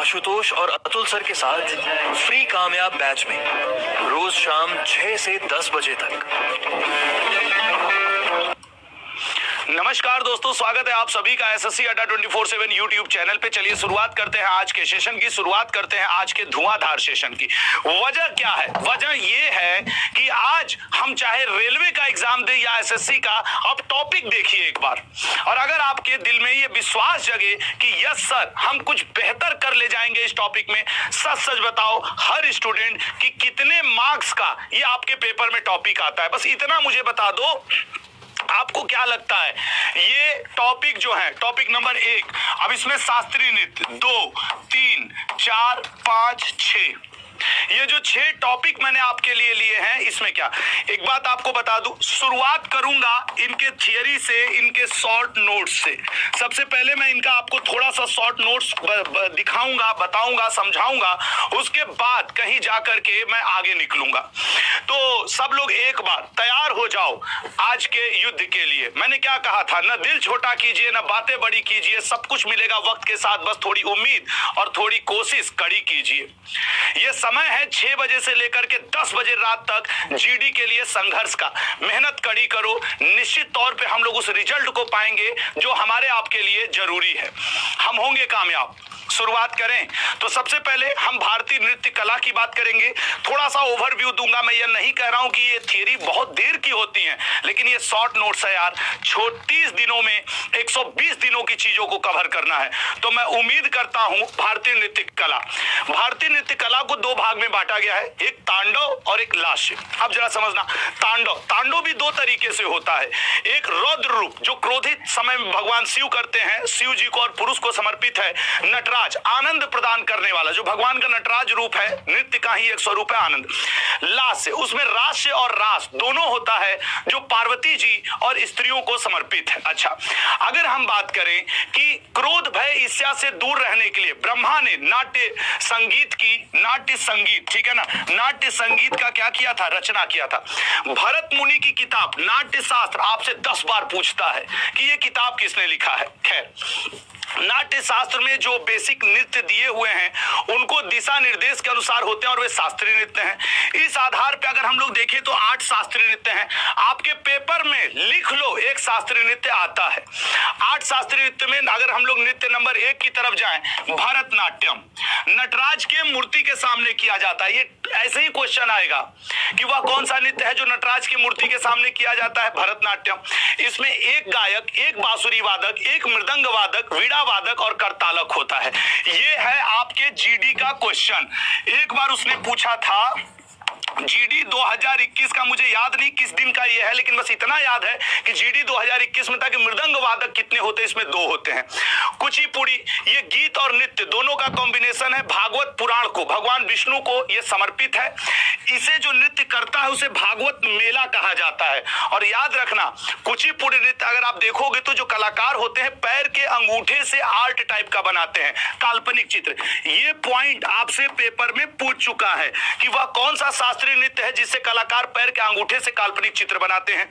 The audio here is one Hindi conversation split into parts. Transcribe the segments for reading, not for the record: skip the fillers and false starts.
आशुतोष और अतुल सर के साथ फ्री कामयाब बैच में रोज शाम 6 से 10 बजे तक। नमस्कार दोस्तों, स्वागत है आप सभी का एसएससी अड्डा 24/7 यूट्यूब चैनल पे। चलिए शुरुआत करते हैं आज के सेशन की, शुरुआत करते हैं आज के धुआंधार सेशन की। वजह क्या है? वजह ये है कि आज हम चाहे रेलवे का एग्जाम दे या एसएससी का, अब टॉपिक देखिए एक बार, और अगर आपके दिल में ये विश्वास जगे कि यस सर हम कुछ बेहतर कर ले जाएंगे इस टॉपिक में, सच सच बताओ हर स्टूडेंट कि कितने मार्क्स का ये आपके पेपर में टॉपिक आता है। बस इतना मुझे बता दो, आपको क्या लगता है ये टॉपिक जो है, टॉपिक नंबर 1, अब इसमें शास्त्रीय नृत्य 2, 3, 4, 5, 6, ये जो 6 टॉपिक मैंने आपके लिए लिए हैं, इसमें क्या, एक बात आपको बता दूं, शुरुआत करूंगा इनके थियरी से, इनके शॉर्ट नोट्स से। सबसे पहले मैं इनका आपको थोड़ा सा शॉर्ट नोट्स दिखाऊंगा, बताऊंगा, समझाऊंगा, उसके बाद कहीं जाकर के मैं आगे निकलूंगा। तो सब लोग एक बार तैयार हो जाओ आज के युद्ध के लिए। मैंने क्या कहा था, न दिल छोटा कीजिए, न बातें बड़ी कीजिए, सब कुछ मिलेगा वक्त के साथ, बस थोड़ी उम्मीद और थोड़ी कोशिश कड़ी कीजिए। ये समय है 6 बजे से लेकर के 10 बजे रात तक जीडी के लिए संघर्ष का। मेहनत कड़ी करो, निश्चित तौर पे हम लोग उस रिजल्ट को पाएंगे जो हमारे आपके लिए जरूरी है। हम होंगे कामयाब। शुरुआत करें तो सबसे पहले हम भारतीय नृत्य कला की बात करेंगे। थोड़ा सा ओवरव्यू दूंगा। मैं ये नहीं कह रहा हूं कि ये थियरी बहुत देर की होती है, लेकिन ये शॉर्ट नोट्स है यार। 30 दिनों में 120 दिनों की चीजों को कवर करना है, तो मैं उम्मीद करता हूं भारतीय नृत्य कला। भारतीय नृत्य कला को 2 भाग में बांटा गया है, एक तांडव और एक लास्य। अब जरा समझना, तांडव भी 2 तरीके से होता है। एक रौद्र रूप जो क्रोधित समय में भगवान शिव करते हैं, शिव जी को और पुरुष को समर्पित है। नटराज आनंद प्रदान करने वाला जो भगवान का नटराज रूप है, नृत्य का ही एक स्वरूप है आनंद। लास्य, उसमें रास्य और रास दोनों होता है, जो पार्वती जी और स्त्रियों को समर्पित है। अच्छा, अगर हम बात करें कि क्रोध भय ईर्ष्या से दूर रहने के लिए ब्रह्मा ने नाट्य संगीत की, नाट्य संगीत, ठीक है ना, नाट्य संगीत का क्या किया था, रचना किया था। भरत मुनि की किताब नाट्य शास्त्र आपसे 10 बार पूछता है कि ये किताब किसने लिखा है। खैर, नाट्य शास्त्र में जो बेसिक नृत्य दिए हुए हैं उनको दिशा निर्देश के अनुसार होते हैं और वे शास्त्रीय नृत्य हैं। इस आधार पर अगर हम लोग देखें तो 8 शास्त्रीय नृत्य हैं। आपके पेपर में लिख लो एक शास्त्रीय नृत्य आता है। 8 शास्त्रीय नृत्य में अगर हम लोग नृत्य नंबर 1 की तरफ जाएं, भरतनाट्यम नटराज के मूर्ति के सामने किया जाता है। ये ऐसे ही क्वेश्चन आएगा कि वह कौन सा नृत्य है जो नटराज की मूर्ति के सामने किया जाता है, भरतनाट्यम। इसमें एक गायक, एक बांसुरी वादक, एक मृदंग वादक, वीणा वादक और करतालक होता है। ये है आपके जीडी का क्वेश्चन। एक बार उसने पूछा था जीडी 2021 का, मुझे याद नहीं किस दिन का ये है, लेकिन बस इतना याद है कि जीडी 2021 में था कि मृदंग वादक कितने होते हैं, इसमें 2 होते हैं। कुचिपुड़ी, ये गीत और नृत्य दोनों का कॉम्बिनेशन है। भागवत पुराण को, भगवान विष्णु को ये समर्पित है। इसे जो नृत्य करता है उसे भागवत मेला कहा जाता है। और याद रखना, कुचिपुड़ी नृत्य अगर आप देखोगे तो जो कलाकार होते हैं पैर के अंगूठे से आर्ट टाइप का बनाते हैं, काल्पनिक चित्र। ये पॉइंट आपसे पेपर में पूछ चुका है कि वह कौन सा शास्त्रीय नृत्य है जिससे कलाकार पैर के अंगूठे से काल्पनिक चित्र बनाते हैं।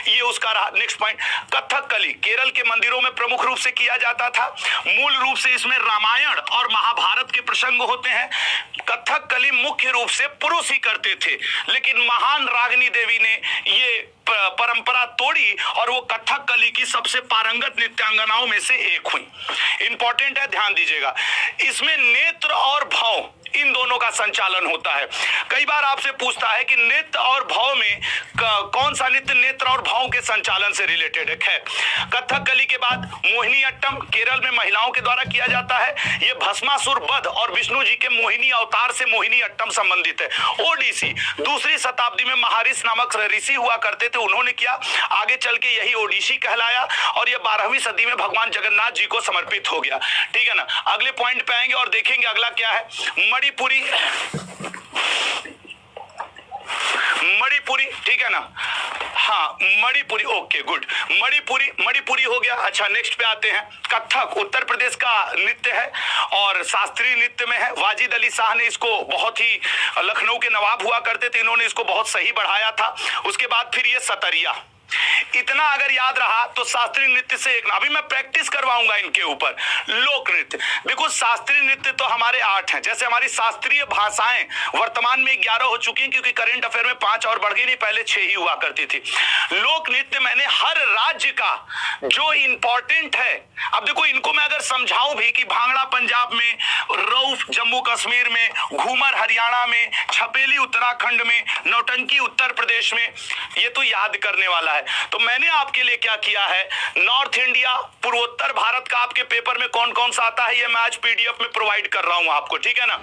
ये उसका रहा। नेक्स्ट पॉइंट, कथकली केरल के मंदिरों में प्रमुख रूप से किया जाता था। मूल रूप से इसमें रामायण और महाभारत के प्रसंग होते हैं। कथकली मुख्य रूप से पुरुष ही करते थे, लेकिन महान रागिनी देवी ने ये परंपरा तोड़ी और वो कथकली की सबसे पारंगत नृत्यांगनाओं में से एक हुई। इंपॉर्टेंट है, ध्यान दीजिएगा। इसमें नेत्र और भौं इन दोनों का संचालन होता है। कई बार आपसे पूछता है कि नृत्य और भाव में कौन सा नृत्य नेत्र और भाव के संचालन से रिलेटेड है। खैर, कथकली के बाद मोहिनीअट्टम केरल में महिलाओं के द्वारा किया जाता है। ये भस्मासुर वध और विष्णु जी के मोहिनी अवतार से मोहिनीअट्टम संबंधित है। ओडिसी 2री शताब्दी में महारिष नामक ऋषि हुआ करते थे, उन्होंने किया, आगे चल के यही ओडिसी कहलाया और यह 12वीं सदी में भगवान जगन्नाथ जी को समर्पित हो गया। ठीक है ना। अगले पॉइंट पे आएंगे और देखेंगे अगला क्या है। मणिपुरी, ठीक है ना, हाँ मणिपुरी, ओके गुड, मणिपुरी हो गया। अच्छा, नेक्स्ट पे आते हैं। कथक उत्तर प्रदेश का नृत्य है और शास्त्रीय नृत्य में है। वाजिद अली शाह ने इसको बहुत ही, लखनऊ के नवाब हुआ करते थे, इन्होंने इसको बहुत सही बढ़ाया था। उसके बाद फिर ये सतरिया, इतना अगर याद रहा तो शास्त्रीय नृत्य से एक, अभी मैं प्रैक्टिस करवाऊंगा इनके ऊपर। लोक नृत्य, देखो शास्त्रीय नृत्य तो हमारे 8 हैं, जैसे हमारी शास्त्रीय भाषाएं वर्तमान में 11 हो चुकी हैं, क्योंकि करंट अफेयर में 5 और बढ़ गई, नहीं पहले 6 ही हुआ करती थी। लोक नृत्य मैंने हर राज्य का जो इंपॉर्टेंट है, अब देखो इनको मैं अगर समझाऊं भी कि भांगड़ा पंजाब में, रऊफ जम्मू कश्मीर में, घूमर हरियाणा में, छपेली उत्तराखंड में, नौटंकी उत्तर प्रदेश में, ये तो याद करने वाला है। तो मैंने आपके लिए क्या किया है, नॉर्थ इंडिया, पूर्वोत्तर भारत का आपके पेपर में कौन कौन सा आता है, ये मैं आज पीडीएफ में प्रोवाइड कर रहा हूं आपको, ठीक है ना।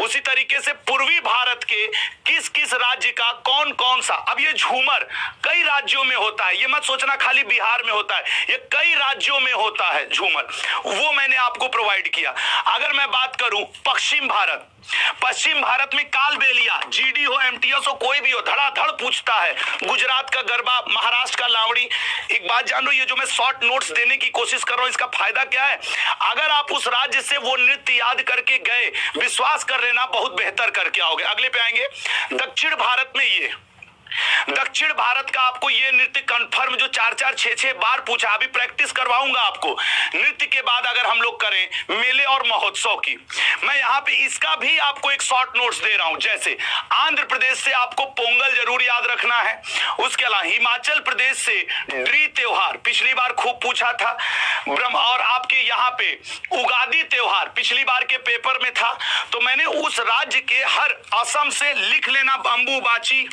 उसी तरीके से पूर्वी भारत के किस किस राज्य का कौन कौन सा, अब ये झूमर कई राज्यों में होता है, ये मत सोचना खाली बिहार में होता है, ये कई राज्यों में होता है झूमर, वो मैंने आपको प्रोवाइड किया। अगर मैं बात करूं पश्चिम भारत में कालबेलिया, जीडी हो, एमटीएस हो, कोई भी हो, धड़ाधड़ पूछता है। गुजरात का गरबा, महाराष्ट्र का लावड़ी। एक बात जान लो, ये जो मैं शॉर्ट नोट्स देने की कोशिश कर रहा हूं, इसका फायदा क्या है, अगर आप उस राज्य से वो नृत्य याद करके गए, विश्वास कर लेना बहुत बेहतर करके आओगे। अगले पे आएंगे, दक्षिण भारत में ये, दक्षिण भारत का आपको ये नृत्य कंफर्म जो 4-4, 6-6 बार पूछा, अभी प्रैक्टिस करवाऊंगा आपको। नृत्य के बाद अगर हम लोग करें मेले और महोत्सव की, मैं यहाँ पे इसका भी आपको एक शॉर्ट नोट्स दे रहा हूं। जैसे आंध्र प्रदेश से आपको पोंगल जरूर याद रखना है, उसके अलावा हिमाचल प्रदेश से ड्री त्योहार पिछली बार खूब पूछा था, और आपके यहाँ पे उगादी त्योहार पिछली बार के पेपर में था। तो मैंने उस राज्य के हर, असम से लिख लेना अंबुबाची,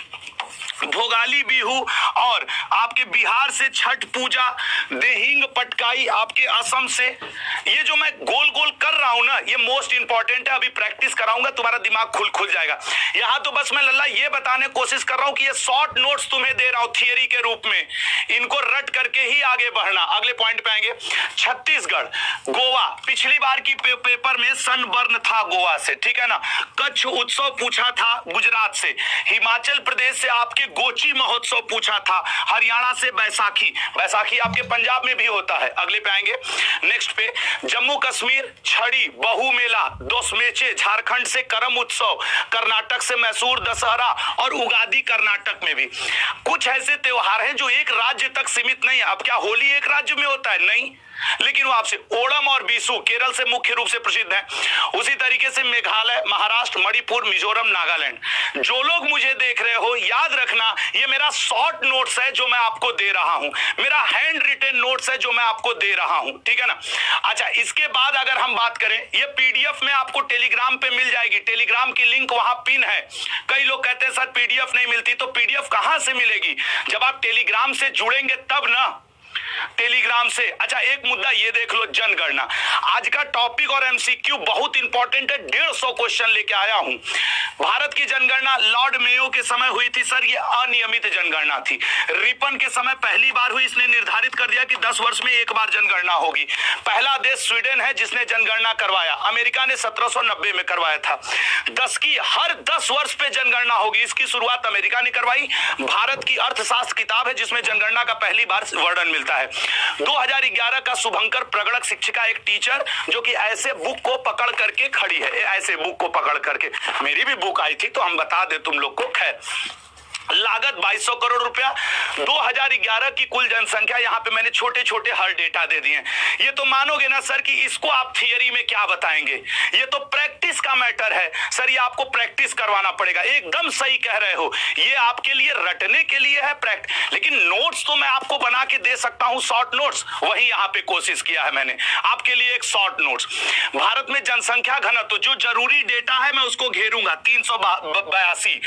भोगाली बिहू, और आपके बिहार से छठ पूजा, देहिंग पटकाई आपके असम से। ये जो मैं गोल गोल कर रहा हूं ना, ये मोस्ट इंपॉर्टेंट है, अभी प्रैक्टिस कराऊंगा, तुम्हारा दिमाग खुल जाएगा। यहां तो बस मैं लल्ला ये बताने की कोशिश कर रहा हूं कि ये शॉर्ट नोट्स तुम्हें दे रहा हूं थियरी के रूप में, इनको रट करके ही आगे बढ़ना। अगले पॉइंट पे आएंगे, छत्तीसगढ़, गोवा, पिछली बार की पेपर में सनबर्न था गोवा से, ठीक है ना। कच्छ उत्सव पूछा था गुजरात से, हिमाचल प्रदेश से आपके गोची महोत्सव पूछा था, हरियाणा से बैसाखी आपके पंजाब में भी होता है। अगले पे आएंगे, नेक्स्ट पे जम्मू कश्मीर छड़ी बहु मेला, दोसमेचे, झारखंड से करम उत्सव, कर्नाटक से मैसूर दशहरा, और उगादी कर्नाटक में भी। कुछ ऐसे त्योहार हैं जो एक राज्य तक सीमित नहीं है। अब क्या होली एक राज्य में होता है? नहीं, लेकिन वो आपसे ओणम और बीसू केरल से मुख्य रूप से प्रसिद्ध है। उसी तरीके से मेघालय, महाराष्ट्र, मणिपुर, मिजोरम, नागालैंड। जो लोग मुझे देख रहे हो, याद रखना ये मेरा शॉर्ट नोट्स है जो मैं आपको दे रहा हूं, मेरा हैंड रिटन नोट्स है जो मैं आपको दे रहा हूं, ठीक है ना। अच्छा, इसके बाद अगर हम बात करें, ये पीडीएफ में आपको टेलीग्राम पे मिल जाएगी, टेलीग्राम की लिंक वहां पिन है। कई लोग कहते हैं सर पीडीएफ नहीं मिलती, तो पीडीएफ कहां से मिलेगी? जब आप टेलीग्राम से जुड़ेंगे तब ना, टेलीग्राम से। अच्छा, एक मुद्दा ये देख लो, जनगणना। आज का टॉपिक और एमसीक्यू बहुत इंपॉर्टेंट है, 150 क्वेश्चन लेके आया हूं। भारत की जनगणना लॉर्ड मेयो के समय हुई थी सर, ये अनियमित जनगणना थी। रिपन के समय पहली बार हुई, इसने निर्धारित कर दिया कि 10 वर्ष में एक बार जनगणना होगी। पहला देश स्वीडन है जिसने जनगणना करवाया, अमेरिका ने 1790 में करवाया था। 10 की हर 10 वर्ष पे जनगणना होगी, इसकी शुरुआत अमेरिका ने करवाई। भारत की अर्थशास्त्र किताब है जिसमें जनगणना का पहली बार वर्णन मिलता है। 2011 का शुभंकर प्रगड़क शिक्षिका, एक टीचर जो कि ऐसे बुक को पकड़ करके खड़ी है, ऐसे बुक को पकड़ करके, मेरी भी बुक आई थी तो हम बता दे तुम लोग को। खैर, लागत 2200 करोड़ रुपया, 2011 की कुल जनसंख्या, यहां पे मैंने छोटे छोटे हर डेटा दे दिए। ये तो मानोगे ना सर कि इसको आप थियरी में क्या बताएंगे, ये तो प्रैक्टिस का मैटर है सर, ये आपको प्रैक्टिस करवाना पड़ेगा। एकदम सही कह रहे हो, ये आपके लिए रटने के लिए है प्रैक्टिस, लेकिन नोट्स तो मैं आपको बना के दे सकता हूं, शॉर्ट नोट्स, वही यहां पे कोशिश किया है मैंने आपके लिए एक शॉर्ट नोट्स। भारत में जनसंख्या घनत्व, जो जरूरी डेटा है मैं उसको घेरूंगा, 382।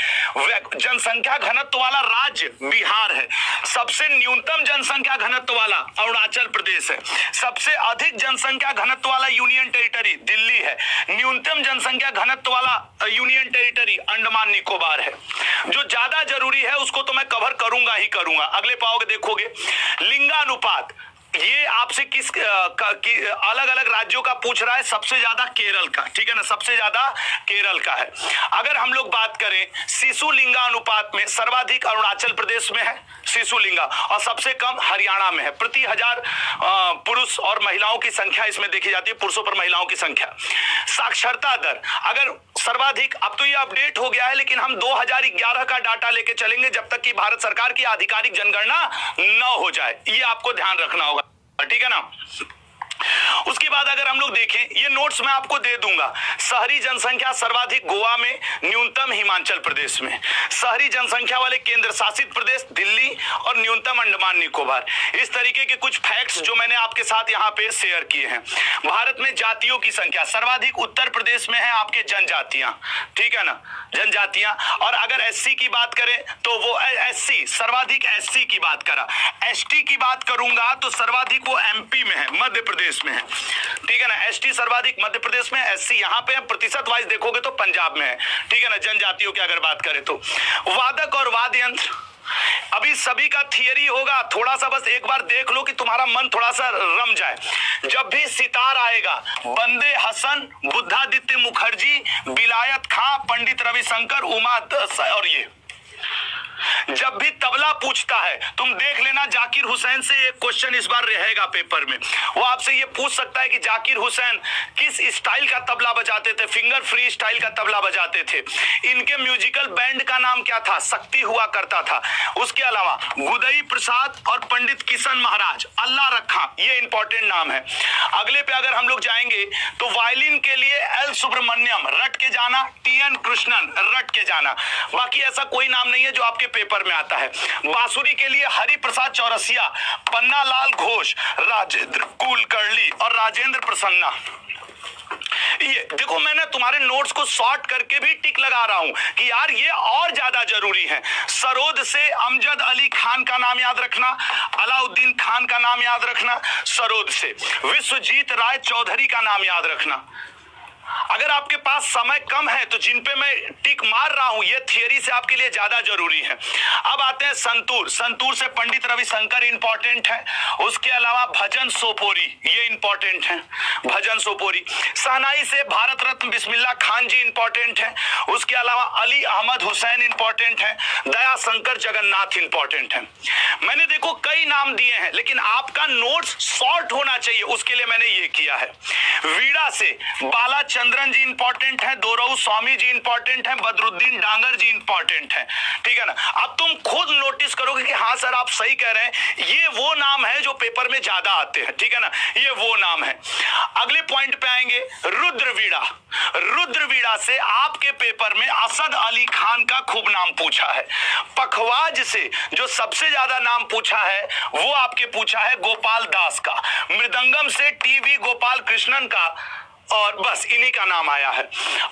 जनसंख्या घनत्व वाला राज्य बिहार है, सबसे न्यूनतम जनसंख्या घनत्व वाला अरुणाचल प्रदेश है, सबसे अधिक जनसंख्या घनत्व वाला यूनियन टेरिटरी दिल्ली है, न्यूनतम जनसंख्या घनत्व वाला यूनियन टेरिटरी अंडमान निकोबार है। जो ज्यादा जरूरी है उसको तो मैं कवर करूंगा ही करूंगा। अगले पाओगे देखोगे, लिंगानुपात, ये आपसे किस अलग अलग राज्यों का पूछ रहा है, सबसे ज्यादा केरल का, ठीक है ना, सबसे ज्यादा केरल का है। अगर हम लोग बात करें शिशु लिंगा अनुपात में, सर्वाधिक अरुणाचल प्रदेश में है शिशु लिंगा और सबसे कम हरियाणा में है। प्रति 1000 पुरुष और महिलाओं की संख्या इसमें देखी जाती है, पुरुषों पर महिलाओं की संख्या। साक्षरता दर अगर सर्वाधिक, अब तो ये अपडेट हो गया है, लेकिन हम 2011 का डाटा लेके चलेंगे जब तक कि भारत सरकार की आधिकारिक जनगणना न हो जाए, ये आपको ध्यान रखना होगा, ठीक है ना। उसके बाद अगर हम लोग देखें, ये नोट्स मैं आपको दे दूंगा, शहरी जनसंख्या सर्वाधिक गोवा में, न्यूनतम हिमाचल प्रदेश में, शहरी जनसंख्या वाले केंद्र शासित प्रदेश दिल्ली और न्यूनतम अंडमान निकोबार। इस तरीके के कुछ फैक्ट्स जो मैंने आपके साथ यहाँ पे शेयर किए हैं। भारत में जातियों की संख्या सर्वाधिक उत्तर प्रदेश में है आपके जनजातियां, ठीक है ना, जनजातियां। और अगर एससी की बात करें तो वो एससी सर्वाधिक, एससी की बात करा, एसटी की बात करूंगा तो सर्वाधिक वो एमपी में है, मध्य प्रदेश में है, ठीक है ना। एसटी सर्वाधिक मध्य प्रदेश में, एससी यहां पे प्रतिशत वाइज देखोगे तो पंजाब में है, ठीक है ना। जनजातियों की अगर बात करें तो वादक और वाद्य यंत्र, अभी सभी का थियरी होगा, थोड़ा सा बस एक बार देख लो कि तुम्हारा मन थोड़ा सा रम जाए। जब भी सितार आएगा, बंदे हसन, बुद्धादित्य मुखर्जी, विलायत खां, पंडित रविशंकर, उमा और ये जब भी तबला पूछता है, तुम देख लेना जाकिर हुसैन से एक क्वेश्चन इस बार रहेगा पेपर में। वो आपसे ये पूछ सकता है कि जाकिर हुसैन किस स्टाइल का तबला बजाते थे, फिंगर फ्री स्टाइल का तबला बजाते थे, इनके म्यूजिकल बैंड का नाम क्या था, शक्ति हुआ करता था। उसके अलावा गुदई प्रसाद और पंडित किशन महाराज, अल्लाह रखा, ये इंपॉर्टेंट नाम है। अगले पे अगर हम लोग जाएंगे तो वायलिन के लिए एल सुब्रमण्यम रट के जाना, टीएन कृष्णन रट के जाना, बाकी ऐसा कोई नाम नहीं है जो आपके पेपर में आता है। बांसुरी के लिए हरि प्रसाद चौरसिया, पन्ना लाल घोष, राजेंद्र कुलकर्णी और राजेंद्र प्रसन्ना। ये देखो, मैंने तुम्हारे नोट्स को शॉर्ट करके भी टिक लगा रहा हूं कि यार ये और ज्यादा जरूरी है। सरोद से अमजद अली खान का नाम याद रखना, अलाउद्दीन खान का नाम याद रखना, सरोद से विश्वजीत राय चौधरी का नाम याद रखना। अगर आपके पास समय कम है तो जिन पे मैं टिक मार रहा हूं ये थियरी से आपके लिए ज्यादा जरूरी है। अब आते हैं संतूर, संतूर से पंडित रविशंकर इंपॉर्टेंट है। उसके अलावा भजन सोपोरी, ये इंपॉर्टेंट है, भजन सोपोरी। शहनाई से भारत रत्न बिस्मिल्लाह खान जी इंपॉर्टेंट है। उसके अलावा अली अहमद हुसैन इंपॉर्टेंट है, दया शंकर जगन्नाथ इंपॉर्टेंट है। मैंने देखो कई नाम दिए हैं, लेकिन आपका नोट्स शॉर्ट होना चाहिए, उसके लिए मैंने ये किया है। वीड़ा से बाला चंद्रन जी इंपॉर्टेंट है, दोरऊ स्वामी जी इंपॉर्टेंट है, बदरुद्दीन डांगर जी इंपॉर्टेंट है, ठीक है ना। अब तुम खुद नोटिस करोगे कि हाँ सर आप सही कह रहे हैं, ये वो नाम है जो पेपर में ज्यादा आते हैं, ठीक है ना, ये वो नाम है। अगले पॉइंट पे आएंगे, रुद्रवीड़ा। रुद्रवीड़ा से आपके पेपर में असद अली खान का खूब नाम पूछा है। पखवाज से जो सबसे ज्यादा नाम पूछा है वो आपके पूछा है गोपाल दास का। मृदंगम से टीवी गोपाल कृष्णन का, और बस इन्हीं का नाम आया है।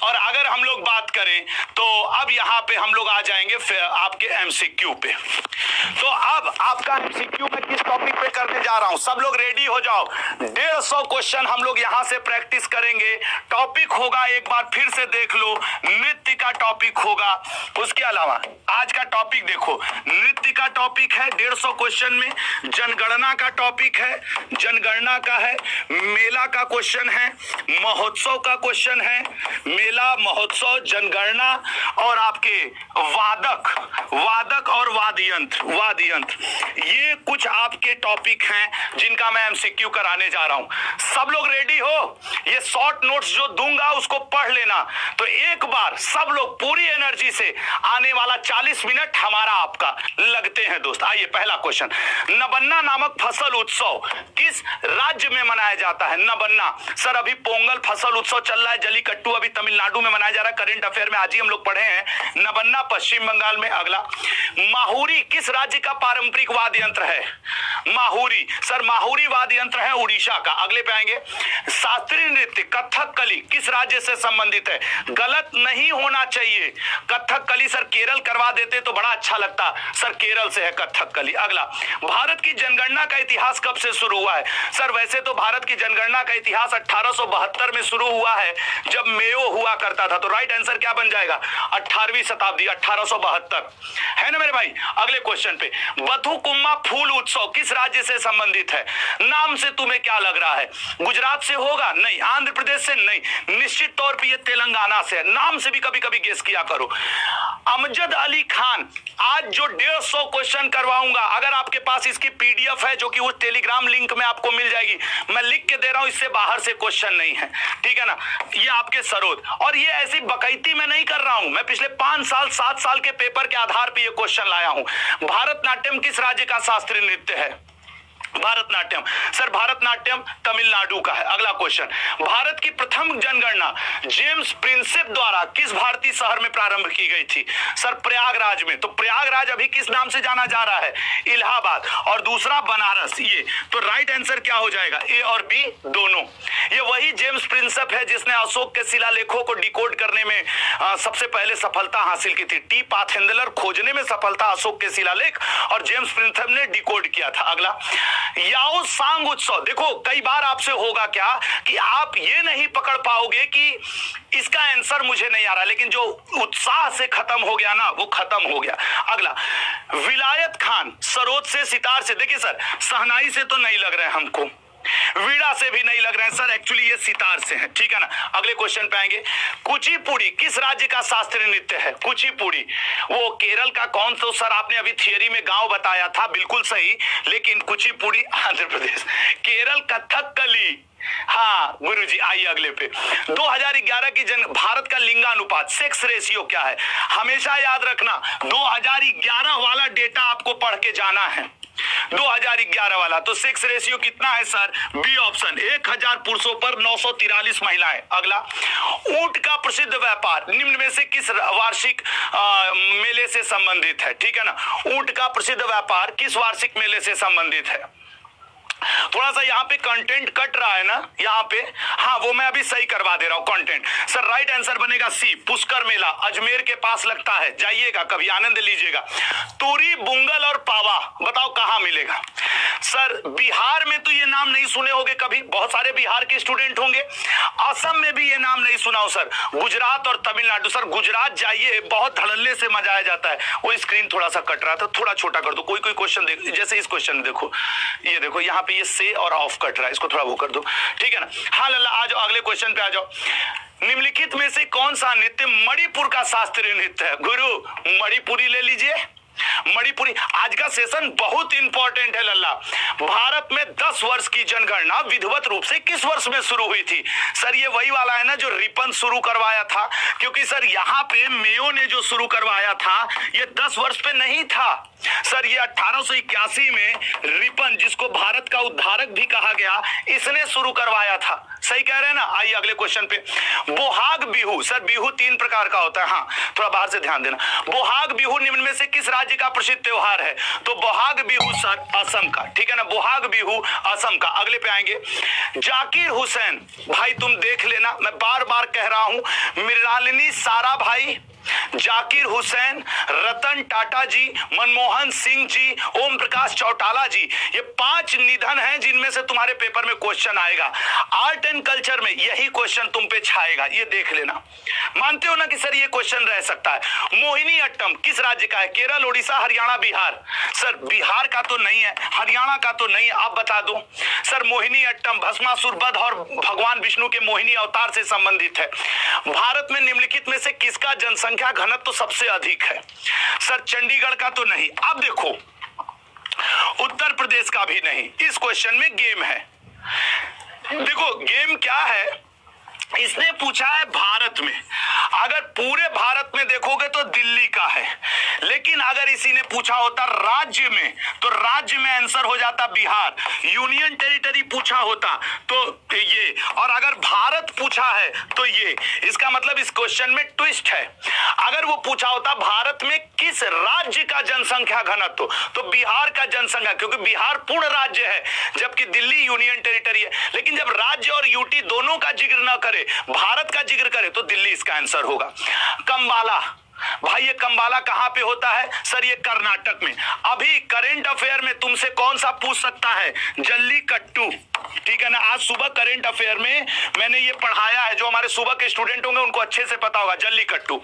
और अगर हम लोग बात करें तो अब यहाँ पे हम लोग आ जाएंगे फिर आपके एमसीक्यू पे। तो अब आपका एमसीक्यू में किस टॉपिक पे करने जा रहा हूं, सब लोग रेडी हो जाओ। 150 क्वेश्चन हम लोग यहाँ से प्रैक्टिस करेंगे। टॉपिक होगा, एक बार फिर से देख लो, नृत्य का टॉपिक होगा। उसके अलावा आज का टॉपिक देखो, नृत्य का टॉपिक है 150 क्वेश्चन में, जनगणना का टॉपिक है, जनगणना का है, मेला का क्वेश्चन है, महोत्सव का क्वेश्चन है, मेला, महोत्सव, जनगणना और आपके वादक और वाद्य यंत्र, ये कुछ आपके टॉपिक हैं जिनका मैं एमसीक्यू कराने जा रहा हूं। सब लोग रेडी हो? ये शॉर्ट नोट्स जो दूंगा उसको पढ़ लेना। तो एक बार सब लोग पूरी एनर्जी से, आने वाला 40 मिनट हमारा आपका लगते हैं दोस्त। आइए पहला क्वेश्चन, नबन्ना नामक फसल उत्सव किस राज्य में मनाया जाता है? नबन्ना सर, अभी पोंगल फसल उत्सव चल रहा है, जलीकट्टू अभी तमिलनाडु में मनाया जा रहा है, करंट अफेयर में आज ही हम लोग पढ़े हैं। नबन्ना पश्चिम बंगाल में। अगला, माहुरी किस राज्य का पारंपरिक वाद्य यंत्र है? माहुरी सर, माहुरी वाद्य यंत्र है उड़ीसा का। अगले पे आएंगे, शास्त्रीय नृत्य कथकली किस राज्य से संबंधित है? गलत नहीं होना चाहिए, कथकली सर केरल करवा देते तो बड़ा अच्छा लगता, सर केरल से है कथकली। अगला, भारत की जनगणना का इतिहास कब से शुरू हुआ है? सर वैसे तो भारत की जनगणना का इतिहास 1872 उत्तर में शुरू हुआ है जब मेयो हुआ करता था। तो राइट आंसर क्या बन जाएगा? 18वीं शताब्दी, 1872, है ना मेरे भाई। अगले क्वेश्चन पे, बथुकुम्मा फूल उत्सव किस राज्य से संबंधित है? नाम से तुम्हें क्या लग रहा है? गुजरात से होगा? नहीं। आंध्र प्रदेश से? नहीं। निश्चित तौर पे ये तेलंगाना से है। नाम से भी कभी कभी गेस किया करो। अमजद अली खान, आज जो 150 क्वेश्चन करवाऊंगा, अगर आपके पास इसकी पीडीएफ है जो कि उस टेलीग्राम लिंक में आपको मिल जाएगी, मैं लिख के दे रहा हूं, इससे बाहर से क्वेश्चन नहीं है, ठीक है ना। ये आपके सरोद, और ये ऐसी बकैती मैं नहीं कर रहा हूं, मैं पिछले 5 साल 7 साल के पेपर के आधार पर ये क्वेश्चन लाया हूं। भारतनाट्यम किस राज्य का शास्त्रीय नृत्य है? भारतनाट्यम। सर भारतनाट्यम तमिलनाडु का है। अगला क्वेश्चन, भारत की प्रथम जनगणना जेम्स प्रिंसेप द्वारा किस भारतीय शहर में प्रारंभ की गई थी? सर प्रयागराज में। तो प्रयागराज अभी किस नाम से जाना जा रहा है? इलाहाबाद। और दूसरा बनारस। ये तो राइट आंसर क्या हो जाएगा? ए और बी दोनों। ये वही जेम्स प्रिंसेप है जिसने अशोक के शिलालेखों को डिकोड करने में सबसे पहले सफलता हासिल की थी। टी पाथेंडलर खोजने में सफलता अशोक के शिलालेख, और जेम्स प्रिंसेप ने डिकोड किया था। अगला, याओ सांग उत्सव। देखो कई बार आपसे होगा क्या कि आप ये नहीं पकड़ पाओगे कि इसका आंसर मुझे नहीं आ रहा, लेकिन जो उत्साह से खत्म हो गया ना, वो खत्म हो गया। अगला, विलायत खान सरोद से, सितार से। देखिए सर, शहनाई से तो नहीं लग रहे हैं हमको, वीणा से भी नहीं लग रहे हैं सर, एक्चुअली ये सितार से है, ठीक है ना। अगले क्वेश्चन पे आएंगे, कुचिपुड़ी किस राज्य का शास्त्रीय नृत्य है? कुचिपुड़ी वो केरल का कौन सा? सर आपने अभी थियरी में गांव बताया था, बिल्कुल सही, लेकिन कुचिपुड़ी आंध्र प्रदेश। केरल कथकली, हाँ गुरुजी। आइए अगले पे, 2011 की भारत का लिंगानुपात, सेक्स रेशियो क्या है? हमेशा याद रखना 2011 वाला डेटा आपको पढ़ के जाना है, 2011 वाला। तो सेक्स रेशियो कितना है सर? बी ऑप्शन, 1000 पुरुषों पर 943 महिलाएं। अगला, ऊंट का प्रसिद्ध व्यापार निम्न में से किस वार्षिक मेले से संबंधित है? ठीक है ना, ऊंट का प्रसिद्ध व्यापार किस वार्षिक मेले से संबंधित है? थोड़ा सा यहाँ पे कंटेंट कट रहा है ना यहाँ पे, हाँ वो मैं अभी सही करवा दे रहा हूँ कंटेंट। सर राइट आंसर बनेगा सी, पुष्कर मेला अजमेर के पास लगता है, जाइएगा कभी, आनंद लीजिएगा। तुरी, बुंगल और पावा बताओ कहाँ मिलेगा? सर बिहार में तो ये नाम नहीं सुने होंगे कभी, बहुत सारे बिहार के स्टूडेंट होंगे। असम में भी ये नाम नहीं सुना हो सर। गुजरात और तमिलनाडु। सर गुजरात जाइए, बहुत धड़ल्ले से मजा आ जाता है। वो स्क्रीन थोड़ा सा कट रहा था, थोड़ा छोटा कर दो। कोई कोई क्वेश्चन देखो, जैसे इस क्वेश्चन में देखो, ये देखो यहाँ पे ये से और ऑफ कट रहा है, इसको थोड़ा वो कर दो, ठीक है ना। हाँ लल्ला आ जाओ, अगले क्वेश्चन पे आ जाओ। निम्नलिखित में से कौन सा नृत्य मणिपुर का शास्त्रीय नृत्य है? गुरु मणिपुरी ले लीजिए, मणिपुरी। आज का सेशन बहुत इंपॉर्टेंट है लल्ला। भारत में 10 वर्ष की जनगणना विधिवत रूप से किस वर्ष में शुरू हुई थी? सर ये वही वाला है ना जो रिपन शुरू करवाया था, क्योंकि सर यहाँ पे मेयो ने जो शुरू करवाया था ये 10 वर्ष पे नहीं था सर, ये 1881 में रिपन, जिसको भारत का उद्धारक भी कहा गया, इसने शुरू करवाया था। सही कह रहे हैं ना। आइए अगले क्वेश्चन पे, बोहाग बिहू। सर बिहू 3 प्रकार का होता है, हाँ थोड़ा बाहर से ध्यान देना। बोहाग बिहू निम्न में से किस राज्य का प्रसिद्ध त्योहार है? तो बोहाग बिहू सर असम का, ठीक है ना, बोहाग बिहू असम का। अगले पे आएंगे, जाकिर हुसैन। भाई तुम देख लेना, मैं बार बार कह रहा हूं, मृणालिनी सारा भाई, जाकिर हुसैन, रतन टाटा जी, मनमोहन सिंह जी, ओम प्रकाश चौटाला जी, ये 5 निधन हैं जिनमें से तुम्हारे पेपर में क्वेश्चन आएगा। आर्ट एंड कल्चर में यही क्वेश्चन तुम पे छाएगा, ये देख लेना। मानते हो ना कि सर ये क्वेश्चन रह सकता है। मोहिनी अट्टम किस राज्य का है? केरल, उड़ीसा, हरियाणा, बिहार। सर बिहार का तो नहीं है, हरियाणा का तो नहीं है, आप बता दो। सर मोहिनी अट्टम भस्मासुर वध और भगवान विष्णु के मोहिनी अवतार से संबंधित है। भारत में निम्नलिखित में से किसका जनसंख्या घनत्व तो सबसे अधिक है? सर चंडीगढ़ का तो नहीं। अब देखो उत्तर प्रदेश का भी नहीं। इस क्वेश्चन में गेम है। देखो गेम क्या है, इसने पूछा है भारत में, अगर पूरे भारत में देखोगे तो दिल्ली का है, लेकिन अगर इसी ने पूछा होता राज्य में तो राज्य में आंसर हो जाता बिहार। यूनियन टेरिटरी पूछा होता तो ये, और अगर भारत पूछा है तो ये। इसका मतलब इस क्वेश्चन में ट्विस्ट है। अगर वो पूछा होता भारत में किस राज्य का जनसंख्या घनत्व तो बिहार का जनसंख्या, क्योंकि बिहार पूर्ण राज्य है जबकि दिल्ली यूनियन टेरिटरी है। लेकिन जब राज्य और यूटी दोनों का जिक्र न करे, भारत का जिक्र करे, तो दिल्ली इसका आंसर होगा। कंबाला भाई ये कंबाला कहां पे होता है? सर ये कर्नाटक में। अभी करेंट अफेयर में तुमसे कौन सा पूछ सकता है? जल्लीकट्टू, ठीक है ना। आज सुबह करेंट अफेयर में मैंने ये पढ़ाया है, जो हमारे सुबह के स्टूडेंट होंगे उनको अच्छे से पता होगा। जल्लीकट्टू।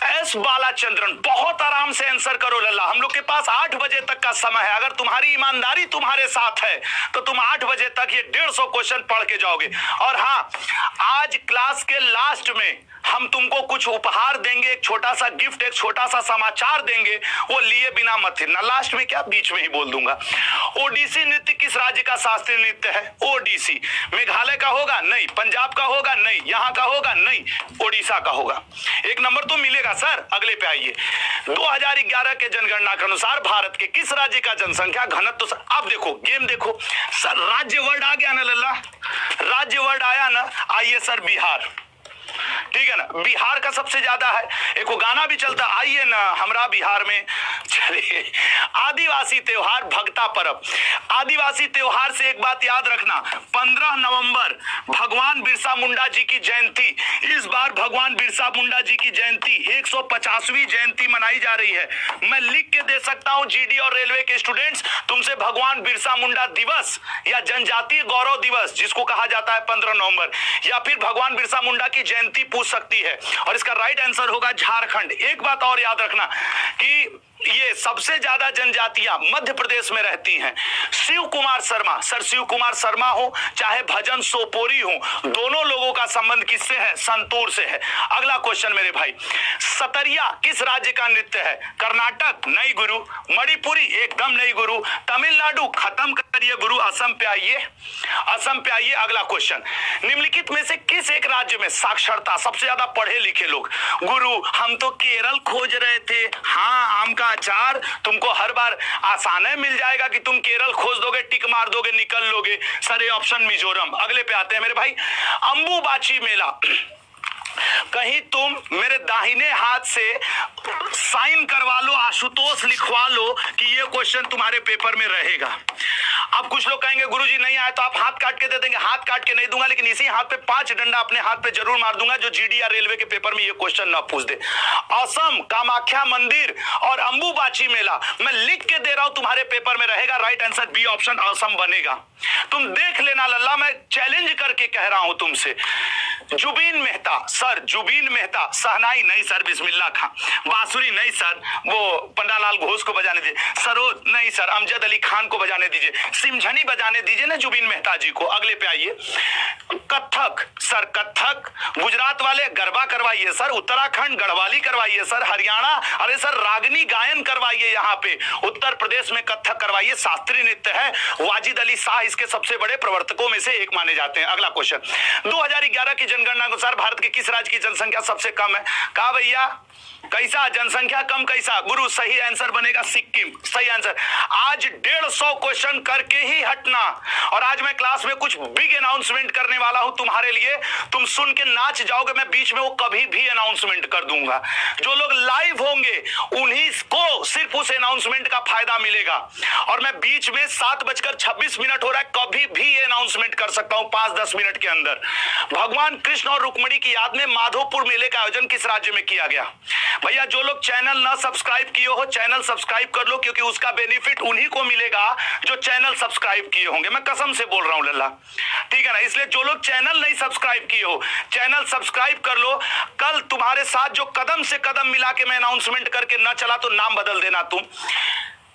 एस बालाचंद्रन, बहुत आराम से आंसर करो लल्ला, हम लोग के पास 8 बजे तक का समय है। अगर तुम्हारी ईमानदारी तुम्हारे साथ है तो तुम 8 बजे तक ये 150 क्वेश्चन पढ़ के जाओगे। और हाँ, आज क्लास के लास्ट में हम तुमको कुछ उपहार देंगे, एक छोटा सा गिफ्ट, एक छोटा सा समाचार देंगे, वो लिए बिना मत हिलना। लास्ट में क्या, बीच में ही बोल दूंगा। ओडिसी नृत्य किस राज्य का शास्त्रीय नृत्य है? ओडिसी। मेघालय का होगा? नहीं। पंजाब का होगा? नहीं। यहां का होगा? नहीं। ओडिशा का होगा। एक नंबर तो मिलेगा सर। अगले पे आइए। 2011 के जनगणना के अनुसार भारत के किस राज्य का जनसंख्या घनत्व, अब देखो गेम देखो सर, राज्य वर्ड आ गया ना लल्ला, राज्य वर्ड आया ना। आइए सर, बिहार, ठीक है ना, बिहार का सबसे ज्यादा है। एक वो गाना भी चलता, आइए ना हमरा बिहार में। चलिए, आदिवासी त्योहार भगता पर्व। आदिवासी त्योहार से एक बात याद रखना, 15 नवंबर भगवान बिरसा मुंडा जी की जयंती। इस बार भगवान बिरसा मुंडा जी की जयंती 150वीं जयंती मनाई जा रही है। मैं लिख के दे सकता हूं जीडी और रेलवे के स्टूडेंट्स, तुमसे भगवान बिरसा मुंडा दिवस या जनजातीय गौरव दिवस जिसको कहा जाता है 15 नवंबर, या फिर भगवान बिरसा मुंडा की जयंती पूछ सकती है। और इसका राइट आंसर होगा झारखंड। एक बात और याद रखना कि ये सबसे ज्यादा जनजातियां मध्य प्रदेश में रहती हैं। शिव कुमार शर्मा, सर शिव कुमार शर्मा हो चाहे भजन सोपोरी हो, दोनों लोगों का संबंध किससे है? संतूर से है। अगला क्वेश्चन मेरे भाई, सतरिया किस राज्य का नृत्य है? कर्नाटक? नहीं गुरु। मणिपुरी? एकदम नहीं गुरु। तमिलनाडु? खत्म करिए गुरु। असम पे आइए, असम पे आइए। अगला क्वेश्चन, निम्नलिखित में से किस एक राज्य में साक्षरता सबसे ज्यादा पढ़े लिखे लोग? गुरु हम तो केरल खोज रहे थे। हाँ, आम का अचार तुमको हर बार आसान मिल जाएगा कि तुम केरल खोज दोगे, टिक मार दोगे, निकल लोगे। सर ये ऑप्शन मिजोरम। अगले पे आते हैं मेरे भाई, अंबुबाची मेला। कहीं तुम मेरे दाहिने हाथ से साइन करवा लो, आशुतोष लिखवा लो कि ये क्वेश्चन तुम्हारे पेपर में रहेगा। अब कुछ लोग कहेंगे गुरुजी नहीं आए तो आप हाथ काट के दे देंगे। हाथ काट के नहीं दूंगा, लेकिन इसी हाथ पे 5 डंडा अपने हाथ पे जरूर मार दूंगा जो जीडी या रेलवे के पेपर में ये क्वेश्चन ना पूछ दे। असम कामाख्या मंदिर और अंबुबाची मेला मैं लिख के दे रहा हूं, तुम्हारे पेपर में रहेगा। राइट आंसर बी ऑप्शन असम बनेगा। तुम देख लेना लल्ला, मैं चैलेंज करके कह रहा हूं तुमसे। जुबीन मेहता, सर जुबीन मेहता। शहनाई? नहीं सर। बिस्मिल्लाह खां। बांसुरी? नहीं सर, वो पंडालाल घोष को बजाने दीजिए। सरोज? नहीं सर, अमजद अली खान को बजाने दीजिए। सिमझनी बजाने दीजिए ना जुबीन मेहता जी को। अगले पे आइए, कथक। सर कथक गुजरात वाले गरबा करवाइए सर, उत्तराखंड गढ़वाली करवाइए सर, हरियाणा अरे सर रागनी गायन करवाइए, यहाँ पे उत्तर प्रदेश में कथक करवाइए। शास्त्रीय नृत्य है। वाजिद अली शाह इसके सबसे बड़े प्रवर्तकों में से एक माने जाते हैं। अगला क्वेश्चन, 2011 की जनगणना के अनुसार भारत के किस राज्य की जनसंख्या सबसे कम है? कहा भैया कैसा जनसंख्या कम कैसा? गुरु सही आंसर बनेगा सिक्किम। सही आंसर। आज 150 क्वेश्चन करके ही हटना। और आज मैं क्लास में कुछ बिग अनाउंसमेंट करने वाला हूं तुम्हारे लिए, तुम सुन के नाच जाओगे। मैं बीच में वो कभी भी अनाउंसमेंट कर दूंगा। जो लोग लाइव होंगे उन्हीं को सिर्फ उस अनाउंसमेंट का फायदा मिलेगा। और मैं बीच में 7:26 हो रहा है, कभी भी ये अनाउंसमेंट कर सकता हूं 5-10 मिनट के अंदर। भगवान कृष्ण और रुक्मिणी की याद में माधोपुर मेले का आयोजन किस राज्य में किया गया? भैया जो लोग चैनल ना सब्सक्राइब किए हो, चैनल सब्सक्राइब कर लो, क्योंकि उसका बेनिफिट उन्हीं को मिलेगा जो चैनल सब्सक्राइब किए होंगे। मैं कसम से बोल रहा हूं लल्ला, ठीक है ना। इसलिए जो लोग चैनल नहीं सब्सक्राइब किए हो, चैनल सब्सक्राइब कर लो। कल तुम्हारे साथ जो कदम से कदम मिला के मैं अनाउंसमेंट करके ना चला तो नाम बदल देना तुम।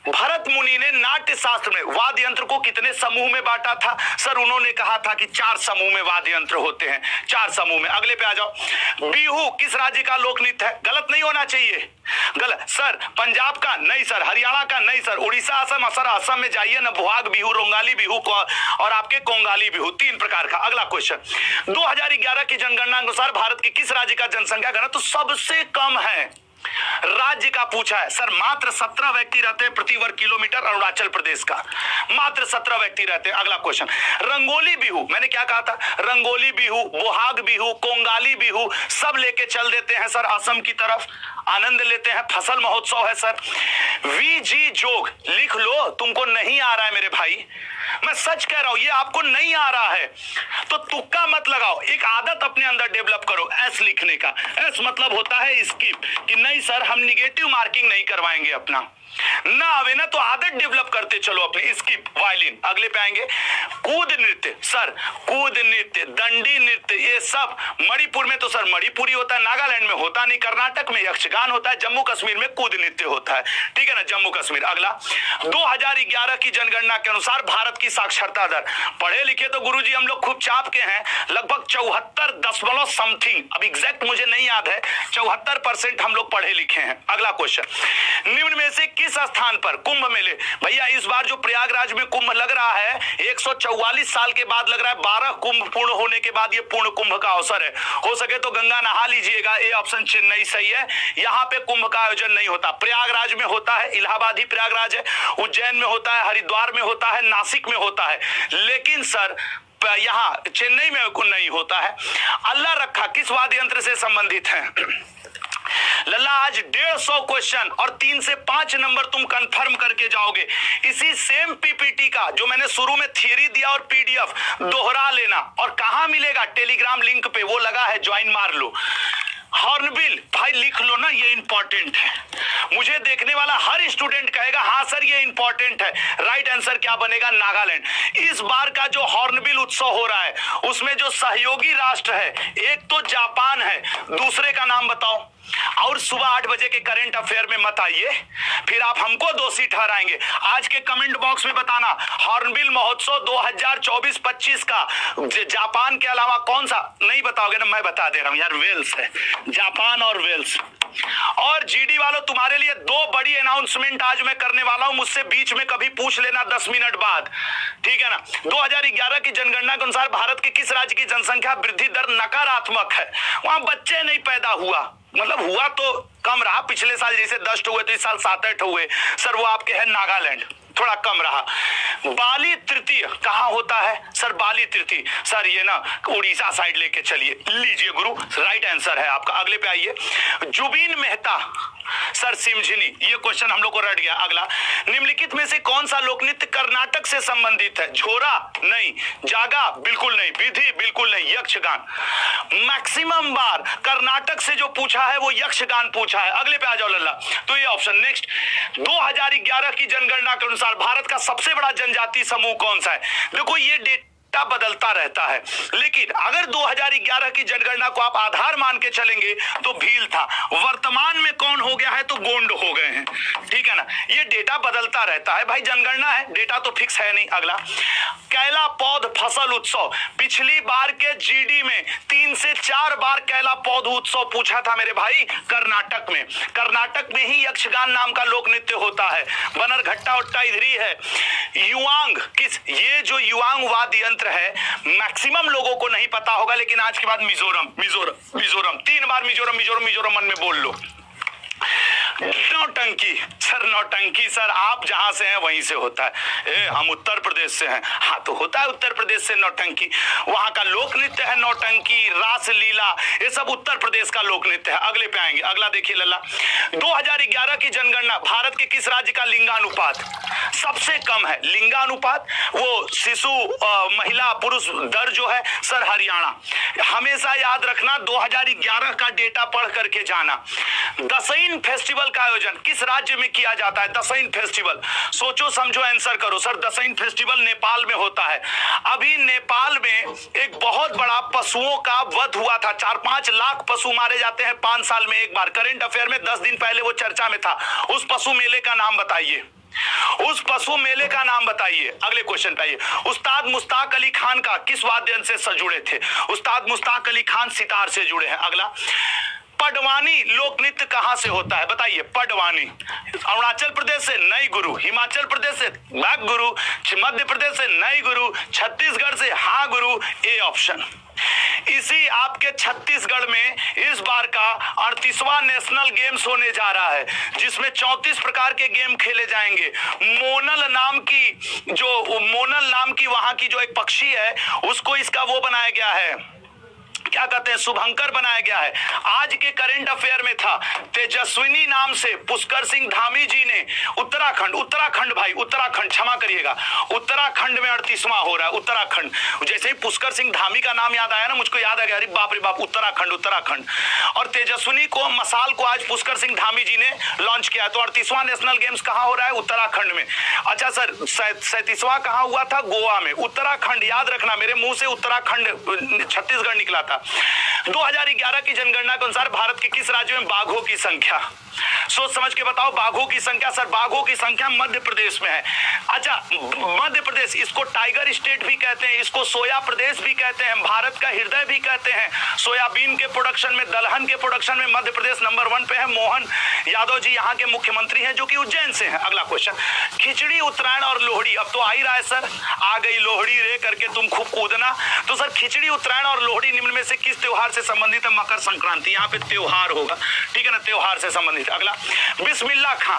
भरत मुनि ने नाट्य शास्त्र में वाद्य यंत्र को कितने समूह में बांटा था? सर उन्होंने कहा था कि 4 समूह में वाद्य यंत्र होते हैं, 4 समूह में। अगले पे आ जाओ, बिहू किस राज्य का लोक नृत्य है? गलत नहीं होना चाहिए। गलत सर। पंजाब का? नहीं सर। हरियाणा का? नहीं सर। उड़ीसा असम? सर असम में जाइए ना, बुहाग बिहू, रोंगाली बिहू और आपके कोंगाली बिहू, 3 प्रकार का। अगला क्वेश्चन, 2011 की जनगणना अनुसार भारत की किस राज्य का जनसंख्या घनत्व सबसे कम है? राज्य का पूछा है सर। मात्र 17 व्यक्ति रहते हैं प्रति वर्ग किलोमीटर। अरुणाचल प्रदेश का मात्र 17 व्यक्ति रहते हैं। अगला क्वेश्चन, रंगोली बिहू, मैंने क्या कहा था? रंगोली बिहू, बोहाग बिहू, कोंगाली बिहू सब लेके चल देते हैं सर असम की तरफ, आनंद लेते हैं। फसल महोत्सव है सर। वीजी जोग लिख लो, तुमको नहीं आ रहा है मेरे भाई। मैं सच कह रहा हूं, ये आपको नहीं आ रहा है तो तुक्का मत लगाओ, एक आदत अपने अंदर डेवलप करो एस लिखने का। एस मतलब होता है स्किप, कि नहीं सर हम निगेटिव मार्किंग नहीं करवाएंगे अपना, ना आवे ना तो आदत डेवलप करते चलो अपने। Skip, violin. अगले पे आएंगे कूद नृत्य। सर कूद नृत्य, दंडी नृत्य, ये सब मणिपुर में तो सर मणिपुरी होता है, नागालैंड में होता नहीं, कर्नाटक में यक्षगान होता है, जम्मू कश्मीर में कूद नृत्य होता है, ठीक है ना, जम्मू कश्मीर। अगला 2011 की जनगणना के अनुसार भारत की साक्षरता दर, पढ़े लिखे तो गुरुजी हम लोग खूब चाप के हैं, लगभग 74 दशमलव समथिंग, अब एग्जैक्ट मुझे नहीं याद है, 74% हम लोग पढ़े लिखे हैं। अगला क्वेश्चन, निम्न में से किस स्थान पर कुंभ मेले, भैया इस बार जो प्रयागराज में कुंभ लग रहा है 144 साल के बाद लग रहा है, 12 कुंभ पूर्ण होने के बाद ये पूर्ण कुंभ का अवसर है, हो सके तो गंगा नहा लीजिएगा। ये ऑप्शन चेन्नई सही है, यहाँ पे कुंभ का आयोजन नहीं होता, प्रयागराज में होता है, इलाहाबाद ही प्रयागराज है, उज्जैन में होता है, हरिद्वार में होता है, नासिक में होता है, लेकिन सर यहाँ चेन्नई में नहीं होता है। अल्लाह रखा किस वाद्य यंत्र से संबंधित है? लल्ला आज 150 क्वेश्चन और 3 से 5 नंबर तुम कंफर्म करके जाओगे। इसी सेम पीपीटी का जो मैंने शुरू में थियरी दिया और पीडीएफ दोहरा लेना, और कहां मिलेगा? टेलीग्राम लिंक पे वो लगा है, ज्वाइन मार लो। हॉर्नबिल भाई लिख लो ना, ये इंपॉर्टेंट है, मुझे देखने वाला हर स्टूडेंट कहेगा हाँ सर ये इंपॉर्टेंट है। राइट आंसर क्या बनेगा? नागालैंड। इस बार का जो हॉर्नबिल उत्सव हो रहा है उसमें जो सहयोगी राष्ट्र है, एक तो जापान है, दूसरे का नाम बताओ। और सुबह 8 बजे के करंट अफेयर में मत आइए, फिर आप हमको दोषी ठहराएंगे। आज के कमेंट बॉक्स में बताना हॉर्नबिल महोत्सव 2024-25 का जापान के अलावा कौन सा, नहीं बताओगे ना, मैं बता दे रहा हूं यार, वेल्स है, जापान और वेल्स। और जीडी वालों तुम्हारे लिए 2 बड़ी अनाउंसमेंट आज मैं करने वाला हूं, मुझसे बीच में कभी पूछ लेना 10 मिनट बाद, ठीक है ना। 2011 की जनगणना के अनुसार भारत के किस राज्य की जनसंख्या वृद्धि दर नकारात्मक है? वहां बच्चे नहीं पैदा हुआ, मतलब हुआ तो कम रहा, पिछले साल जैसे 10 हुए तो इस साल 7-8 हुए सर, वो आपके है नागालैंड, थोड़ा कम रहा। बाली तृतीय कहां होता है? सर बाली तृतीय सर ये ना उड़ीसा साइड लेके चलिए, लीजिए गुरु, राइट आंसर है आपका। अगले पे आइए, जुबीन मेहता सर सिमझिनी, ये क्वेश्चन हम लोग को रट गया। अगला, निम्नलिखित में से कौन सा लोक नृत्य कर्नाटक से संबंधित है? झोरा नहीं, जागा बिल्कुल नहीं, विधि बिल्कुल नहीं, यक्षगान। मैक्सिमम बार कर्नाटक से जो पूछा है वो यक्षगान पूछा है। अगले पे आ जाओ लल्ला, तो ये ऑप्शन। नेक्स्ट, 2011 की जनगणना के अनुसार भारत का सबसे बड़ा जनजातीय समूह कौन सा है? देखो ये डेटा बदलता रहता है, लेकिन अगर 2011 की जनगणना को आप आधार मान के चलेंगे तो भील था, वर्तमान में कौन हो गया है? तो गोंड हो गए हैं, ठीक है ना। ये डेटा बदलता रहता है भाई, जनगणना है, डेटा तो फिक्स है नहीं। अगला, कैला पौध फसल उत्सव, पिछली बार के जीडी में 3 से 4 बार कैला पौध उत्सव पूछा था मेरे भाई, कर्नाटक में। कर्नाटक में ही यक्षगान नाम का लोक नृत्य होता है। बनरघट्टा उट्टा इधर ही है। युआंग किस, ये जो युआंग वाद्य यंत्र है मैक्सिमम लोगों को नहीं पता होगा, लेकिन आज के बाद मिजोरम मिजोरम मिजोरम 3 बार मिजोरम मिजोरम मिजोरम मन में बोल लो। नौटंकी सर, नौटंकी सर आप जहां से हैं वहीं से होता है। हम उत्तर प्रदेश से हैं, हाँ तो होता है उत्तर प्रदेश से नौटंकी, वहां का लोक नृत्य है नौटंकी, रास लीला, ये सब उत्तर प्रदेश का लोक नृत्य है। अगले पे आएंगे, अगला देखिए लल्ला, 2011 की जनगणना भारत के किस राज्य का लिंगानुपात सबसे कम है? लिंगानुपात वो शिशु महिला पुरुष दर जो है सर, हरियाणा। हमेशा याद रखना 2011 का डेटा पढ़ करके जाना। दशईन फेस्टिवल का आयोजन किस राज्य में किया जाता है? दशईन फेस्टिवल, सोचो समझो आंसर करो सर। दशईन फेस्टिवल नेपाल में होता है। अभी नेपाल में एक बहुत बड़ा पशुओं का वध हुआ था, 4-5 लाख पशु मारे जाते हैं 5 साल में एक बार। करंट अफेयर में 10 दिन पहले वो चर्चा में था। उस पशु मेले का नाम बताइए, उस पशु मेले का नाम बताइए। अगले क्वेश्चन पे आइए, उस्ताद मुश्ताक अली खान का किस वाद्य यंत्र से जुड़े थे? उस्ताद मुश्ताक अली खान सितार से जुड़े हैं। अगला, पडवानी लोक नृत्य कहां से होता है? बताइए। पडवानी अरुणाचल प्रदेश से नहीं गुरु, हिमाचल प्रदेश से बैक गुरु, मध्य प्रदेश से नहीं गुरु, छत्तीसगढ़ से हाँ गुरु, ए ऑप्शन। इसी आपके छत्तीसगढ़ में इस बार का 38वां नेशनल गेम्स होने जा रहा है, जिसमें 34 प्रकार के गेम खेले जाएंगे। मोनल नाम की वहां की जो एक पक्षी है उसको इसका वो बनाया गया है, क्या कहते हैं, शुभंकर बनाया गया है। आज के करंट अफेयर में था, तेजस्विनी नाम से पुष्कर सिंह धामी जी ने उत्तराखंड भाई, उत्तराखंड, क्षमा करिएगा, उत्तराखंड में 38वां हो रहा है, उत्तराखंड। जैसे ही पुष्कर सिंह धामी का नाम याद आया ना, मुझको याद आ गया, अरे बाप रे बाप, उत्तराखंड। और तेजस्विनी को, मसाल को आज पुष्कर सिंह धामी जी ने लॉन्च किया। तो 38वां नेशनल गेम्स कहां हो रहा है? उत्तराखंड में। अच्छा सर, 37वां कहां हुआ था? गोवा में। उत्तराखंड याद रखना, मेरे मुंह से उत्तराखंड छत्तीसगढ़ निकला था। 2011 की जनगणना के अनुसार भारत के किस राज्य में बाघों की संख्या? सोच समझ के बताओ, बाघों की संख्या। सर बाघों की संख्या मध्य प्रदेश में है। अच्छा, मध्य प्रदेश, इसको टाइगर स्टेट भी कहते हैं, इसको सोया प्रदेश भी कहते हैं, भारत का हृदय भी कहते हैं। सोयाबीन के प्रोडक्शन में, दलहन के प्रोडक्शन में मध्य प्रदेश नंबर 1 पे है। मोहन यादव जी यहाँ के मुख्यमंत्री हैं, जो कि उज्जैन से हैं। अगला क्वेश्चन, खिचड़ी, उत्तरायण और लोहड़ी, अब तो आ ही रहा है सर, आ गई लोहड़ी रे करके तुम खूब कूदना। तो सर खिचड़ी, उत्तरायण और लोहड़ी निम्न में से किस त्योहार से संबंधित है? मकर संक्रांति, यहाँ पे त्योहार होगा, ठीक है ना, त्योहार से संबंधित। अगला, बिस्मिल्लाह खां,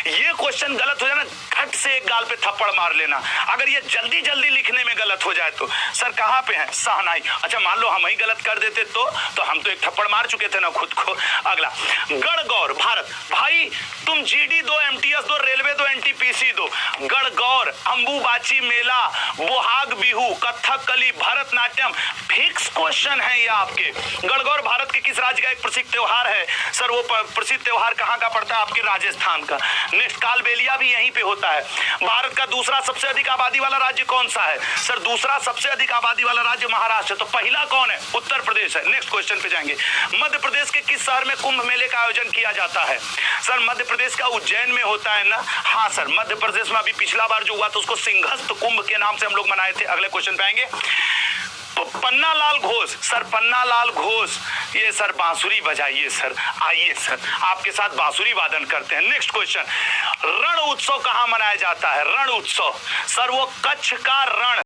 ये क्वेश्चन गलत हो जाए ना, खट से एक गाल पे थप्पड़ मार लेना। अगर ये जल्दी जल्दी लिखने में गलत हो जाए तो सर कहां पे है? सहनाई। अच्छा मान लो हम ही गलत कर देते तो हम तो एक थप्पड़ मार चुके थे ना खुद को। अगला, गणगौर, भारत, भाई तुम जीडी दो, एमटीएस दो, रेलवे दो, एनटीपीसी दो। गणगौर, अंबुबाची मेला, बोहाग बिहू, कथकली, भरतनाट्यम, फिक्स क्वेश्चन है ये आपके। गणगौर भारत के किस राज्य का एक प्रसिद्ध त्योहार है? सर वो प्रसिद्ध त्योहार कहां का पड़ता है? आपके राजस्थान का। नेक्स्ट, कालबेलिया भी यहीं पे होता है। भारत का दूसरा सबसे अधिक आबादी वाला राज्य कौन सा है? सर दूसरा सबसे अधिक आबादी वाला राज्य महाराष्ट्र। तो पहला कौन है? उत्तर प्रदेश है। नेक्स्ट क्वेश्चन पे जाएंगे, मध्य प्रदेश के किस शहर में कुंभ मेले का आयोजन किया जाता है? सर मध्य प्रदेश का उज्जैन में होता है ना। हाँ सर, मध्य प्रदेश में अभी पिछला बार जो हुआ था उसको सिंहस्थ कुंभ के नाम से हम लोग मनाए थे। अगले क्वेश्चन पे आएंगे, पन्नालाल घोष, सर पन्नालाल घोष, ये सर बांसुरी बजाइए सर, आइए सर आपके साथ बांसुरी वादन करते हैं। नेक्स्ट क्वेश्चन, रण उत्सव कहां मनाया जाता है? रण उत्सव, सर वो कच्छ का रण